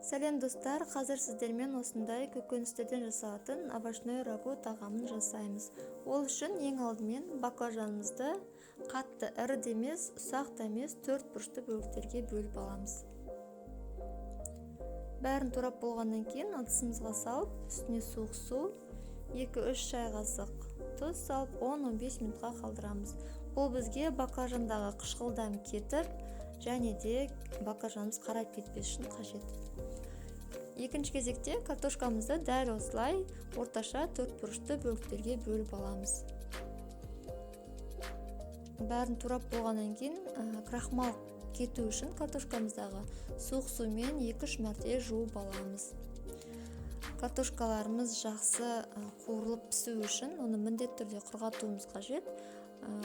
Сәлем достар, қазір сіздермен осындай көкөністерден жасалатын овощной рагу тағамын жасаймыз. Ол үшін ең алдымен баклажанымызды қатты ірі де емес, ұсақ та емес 4 бұрышты бөліктерге бөліп аламыз. Бәрін турап болғаннан кейін ыдысымызға салып, үстіне суық су, 2-3 шай қасық тұз салып 10-15 минутқа қалдырамыз. Бұл бізге баклажандағы қышқылдан кетіп, және де баклажанымыз қарайып кетпес үшін қажет. Екінші кезекте картошкамызды дәл осылай орташа 4 бұрышты бөліктерге бөліп аламыз. Бәрін турап болғаннан кейін крахмал кету үшін картошкамыздағы суық сумен 2-3 мәрте жуып аламыз. Картошкаларымыз жақсы қуырылып пісу үшін оны міндетті түрде құрғатуымыз қажет.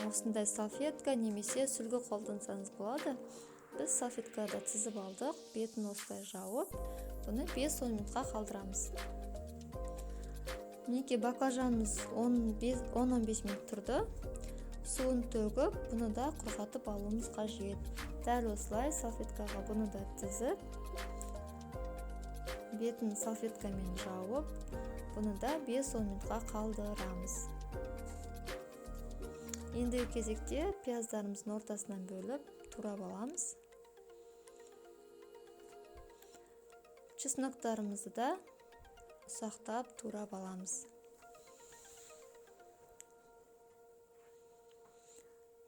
Осындай салфетка немесе сүлгі қолдансаңыз болады. Біз салфеткада тізіп алдық, бетін осылай жауып, бұны 5-10 минутқа қалдырамыз. Мінекей баклажанымыз 10-15 минут тұрды. Суын төгіп, бұны да құрғатып алуымыз қажет. Дәл осылай салфеткаға бұны да тізіп, бетін салфеткамен жауып, бұны да 5-10 минутқа қалдырамыз. Ендігі кезекте пияздарымыздың ортасынан бөліп турап аламыз. Чесноктарымызды да ұсақтап турап аламыз.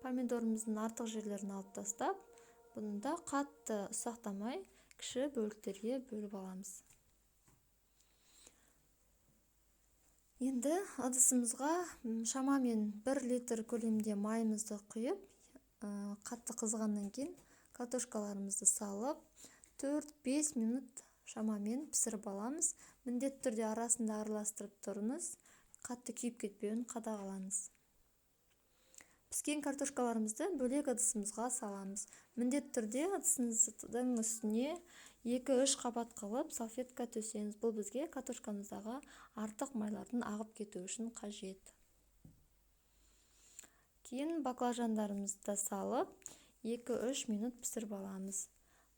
Помидорымыздың артық жерлерін алып тастап, бұны да қатты ұсақтамай кіші бөліктерге бөліп аламыз. Енді ыдысымызға шамамен 1 литр көлемде майымызды құйып, қатты қызғаннан кейін картошкаларымызды салып, 4-5 минут шамамен пісіріп аламыз. Міндетті түрде арасында араластырып тұрыңыз, қатты күйіп кетпеуін қадағалаңыз. Піскен картошкаларымызды бөлек ыдысымызға саламыз. Міндетті түрде ыдысыңыздың үстіне 2-3 қабат қылып салфетка төсеңіз. Бұл бізге картошкамыздағы артық майлардың ағып кету үшін қажет. Кейін баклажандарымызды салып 2-3 минут пісіріп аламыз.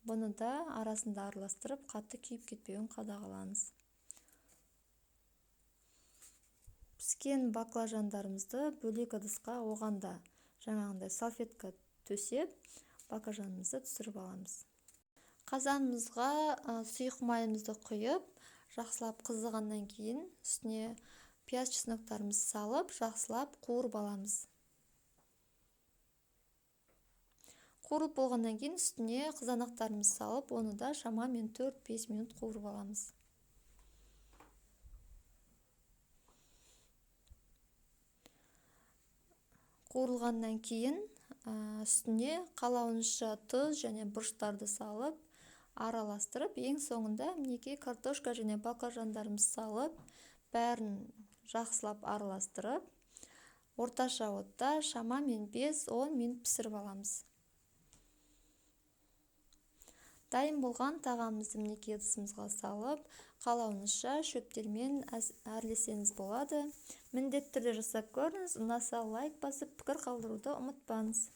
Бұны да арасында араластырып, қатты күйіп кетпеуін қадағалаңыз. Піскен баклажандарымызды бөлек ыдысқа, оған да жаңағындай салфетка төсеп, баклажанымызды түсіріп аламыз. Қазанымызға сұйық майымызды құйып, жақсылап қызғаннан кейін үстіне пияз чесноктарымызды салып, жақсылап қуырып аламыз. Қуырып болғаннан кейін үстіне қызанақтарымызды салып, оны да шамамен 4-5 минут қуырып аламыз. Қуырылғаннан кейін үстіне қалауынша тұз және бұрыштарды салып, араластырып, ең соңында мінекей картошка және баклажандарымызды салып, бәрін жақсылап араластырып, орташа отта шамамен 5-10 минут пісіріп аламыз. Дайын болған тағамымызды мінекей ыдысымызға салып, қалауыңызша шөптермен әрлесеңіз болады. Міндетті түрде жасап көріңіз, ұнаса лайк басып, пікір қалдыруды ұмытпаңыз.